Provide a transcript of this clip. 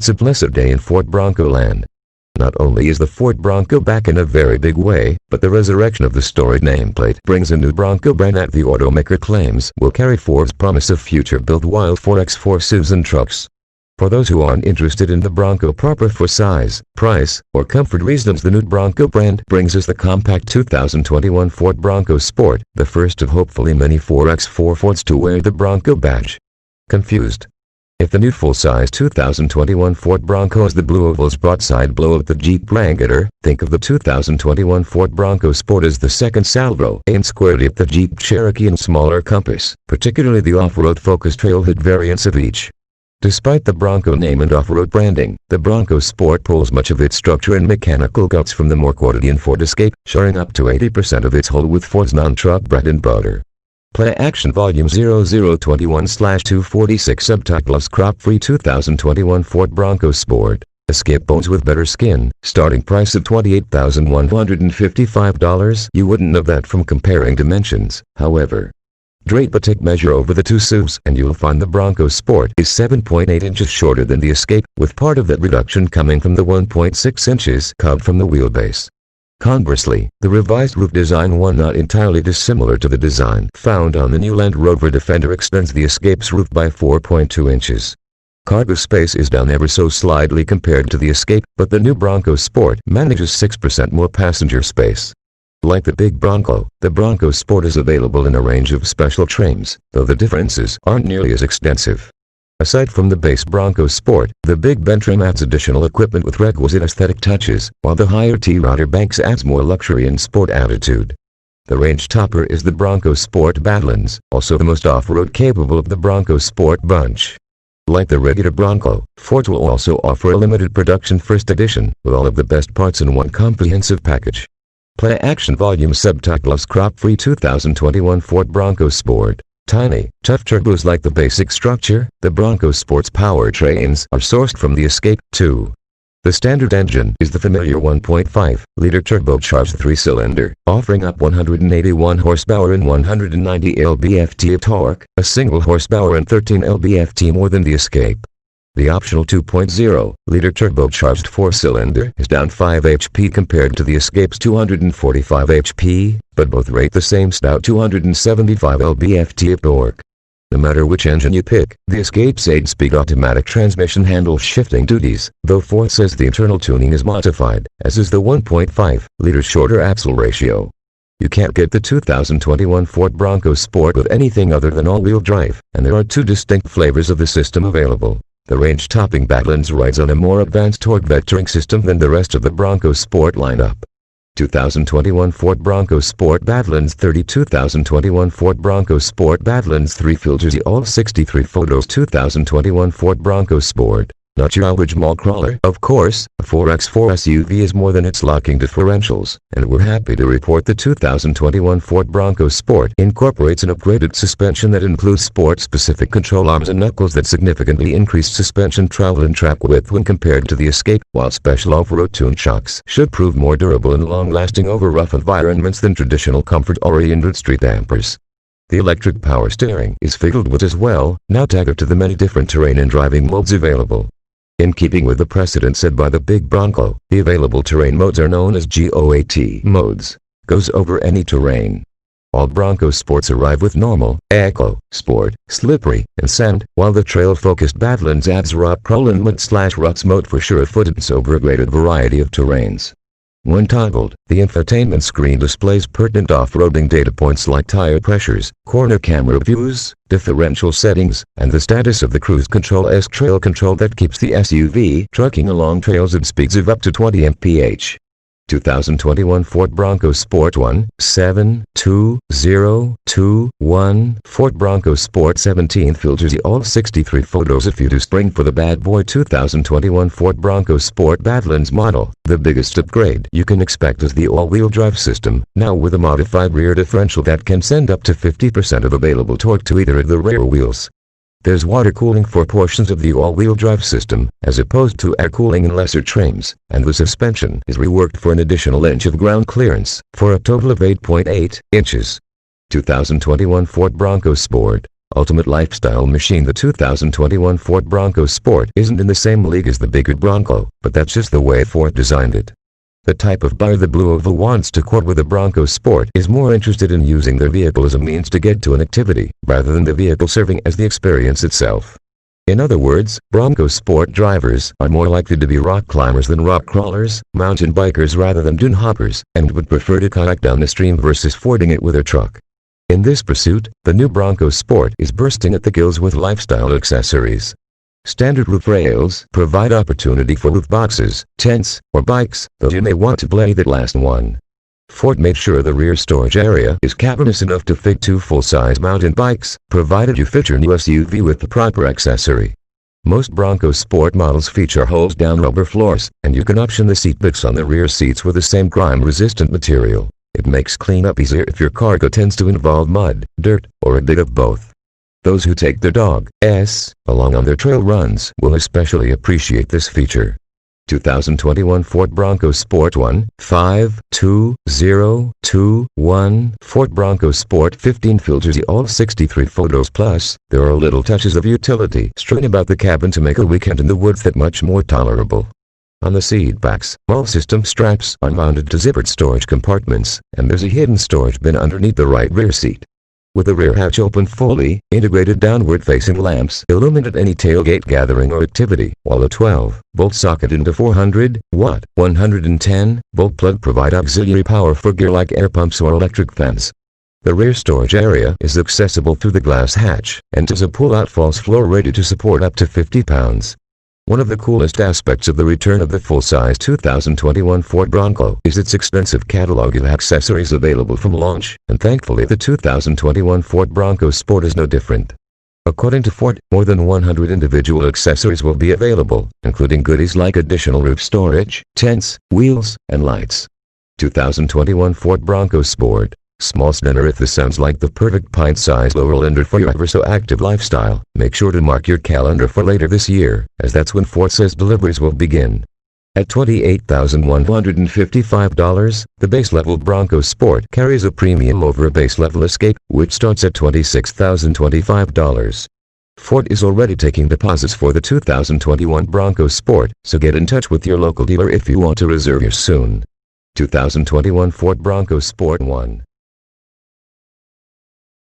It's a blessed day in Fort Bronco land. Not only is the Fort Bronco back in a very big way, but the resurrection of the storied nameplate brings a new Bronco brand that the automaker claims will carry Ford's promise of future-built wild 4x4 SUVs and trucks. For those who aren't interested in the Bronco proper for size, price, or comfort reasons, the new Bronco brand brings us the compact 2021 Ford Bronco Sport, the first of hopefully many 4x4 Fords to wear the Bronco badge. Confused? If the new full-size 2021 Ford Bronco is the blue oval's broadside blow of the Jeep Wrangler, think of the 2021 Ford Bronco Sport as the second salvo aimed squarely at the Jeep Cherokee and smaller Compass, particularly the off-road focused trailhead variants of each. Despite the Bronco name and off-road branding, the Bronco Sport pulls much of its structure and mechanical guts from the more quotidian Ford Escape, sharing up to 80% of its hull with Ford's non-truck bread and butter. Play Action Volume 0021/246 Subtitles Crop-Free 2021 Ford Bronco Sport. Escape bones with better skin, starting price of $28,155. You wouldn't know that from comparing dimensions, however. Drape a tape measure over the two SUVs and you'll find the Bronco Sport is 7.8 inches shorter than the Escape, with part of that reduction coming from the 1.6 inches cut from the wheelbase. Conversely, the revised roof design, one not entirely dissimilar to the design found on the new Land Rover Defender, extends the Escape's roof by 4.2 inches. Cargo space is down ever so slightly compared to the Escape, but the new Bronco Sport manages 6% more passenger space. Like the big Bronco, the Bronco Sport is available in a range of special trims, though the differences aren't nearly as extensive. Aside from the base Bronco Sport, the Big Ben trim adds additional equipment with requisite aesthetic touches, while the higher T-Rotor banks adds more luxury and sport attitude. The range topper is the Bronco Sport Badlands, also the most off-road capable of the Bronco Sport bunch. Like the regular Bronco, Ford will also offer a limited production first edition, with all of the best parts in one comprehensive package. Play Action Volume Subtitles Crop-Free 2021 Ford Bronco Sport. Tiny, tough turbos like the basic structure, the Bronco Sport's powertrains are sourced from the Escape, too. The standard engine is the familiar 1.5-liter turbocharged 3-cylinder, offering up 181 horsepower and 190 lb-ft of torque, a single horsepower and 13 lb-ft more than the Escape. The optional 2.0-liter turbocharged 4-cylinder is down 5 HP compared to the Escape's 245 HP, but both rate the same stout 275 lb-ft of torque. No matter which engine you pick, the Escape's 8-speed automatic transmission handles shifting duties, though Ford says the internal tuning is modified, as is the 1.5-liter shorter axle ratio. You can't get the 2021 Ford Bronco Sport with anything other than all-wheel drive, and there are two distinct flavors of the system available. The range-topping Badlands rides on a more advanced torque vectoring system than the rest of the Bronco Sport lineup. 2021 Ford Bronco Sport Badlands 30. 2021 Ford Bronco Sport Badlands 3 filters all 63 photos. 2021 Ford Bronco Sport. Not your average mall crawler. Of course, a 4x4 SUV is more than its locking differentials, and we're happy to report the 2021 Ford Bronco Sport incorporates an upgraded suspension that includes sport-specific control arms and knuckles that significantly increase suspension travel and track width when compared to the Escape, while special off-road tuned shocks should prove more durable and long-lasting over rough environments than traditional comfort-oriented street dampers. The electric power steering is fitted with as well, now tailored to the many different terrain and driving modes available. In keeping with the precedent set by the big Bronco, the available terrain modes are known as GOAT modes. Goes over any terrain. All Bronco Sports arrive with normal, eco, sport, slippery, and sand, while the trail-focused Badlands adds rock crawl and mud/ruts mode for sure-footedness over a greater variety of terrains. When toggled, the infotainment screen displays pertinent off-roading data points like tire pressures, corner camera views, differential settings, and the status of the cruise control trail control that keeps the SUV trucking along trails at speeds of up to 20 mph. 2021 Ford Bronco Sport 1-7-2-0-2-1 Ford Bronco Sport 17 filters all 63 photos if you do spring for the bad boy 2021 Ford Bronco Sport Badlands model. The biggest upgrade you can expect is the all-wheel drive system, now with a modified rear differential that can send up to 50% of available torque to either of the rear wheels. There's water cooling for portions of the all-wheel drive system, as opposed to air cooling in lesser trims, and the suspension is reworked for an additional inch of ground clearance, for a total of 8.8 inches. 2021 Ford Bronco Sport. ultimate lifestyle machine. The 2021 Ford Bronco Sport isn't in the same league as the bigger Bronco, but that's just the way Ford designed it. The type of buyer the Blue Oval wants to court with a Bronco Sport is more interested in using their vehicle as a means to get to an activity, rather than the vehicle serving as the experience itself. In other words, Bronco Sport drivers are more likely to be rock climbers than rock crawlers, mountain bikers rather than dune hoppers, and would prefer to kayak down the stream versus fording it with a truck. In this pursuit, the new Bronco Sport is bursting at the gills with lifestyle accessories. Standard roof rails provide opportunity for roof boxes, tents, or bikes, though you may want to play that last one. Ford made sure the rear storage area is cavernous enough to fit 2 full-size mountain bikes, provided you fit your new SUV with the proper accessory. Most Bronco Sport models feature hold-down rubber floors, and you can option the seat backs on the rear seats with the same grime-resistant material. It makes cleanup easier if your cargo tends to involve mud, dirt, or a bit of both. Those who take their dogs along on their trail runs will especially appreciate this feature. 2021 Ford Bronco Sport 152,021 Ford Bronco Sport 15 filters all 63 photos plus, there are little touches of utility strewn about the cabin to make a weekend in the woods that much more tolerable. On the seat backs, all system straps are mounted to zippered storage compartments, and there's a hidden storage bin underneath the right rear seat. With the rear hatch open fully, integrated downward-facing lamps illuminate any tailgate gathering or activity, while a 12-volt socket into 400-watt, 110-volt plug provide auxiliary power for gear like air pumps or electric fans. The rear storage area is accessible through the glass hatch, and has a pull-out false floor rated to support up to 50 pounds. One of the coolest aspects of the return of the full-size 2021 Ford Bronco is its extensive catalog of accessories available from launch, and thankfully the 2021 Ford Bronco Sport is no different. According to Ford, more than 100 individual accessories will be available, including goodies like additional roof storage, tents, wheels, and lights. 2021 Ford Bronco Sport. Small Snenner. If this sounds like the perfect pint-sized overlander for your ever-so-active lifestyle, make sure to mark your calendar for later this year, as that's when Ford says deliveries will begin. At $28,155, the base-level Bronco Sport carries a premium over a base-level Escape, which starts at $26,025. Ford is already taking deposits for the 2021 Bronco Sport, so get in touch with your local dealer if you want to reserve yours soon. 2021 Ford Bronco Sport 1.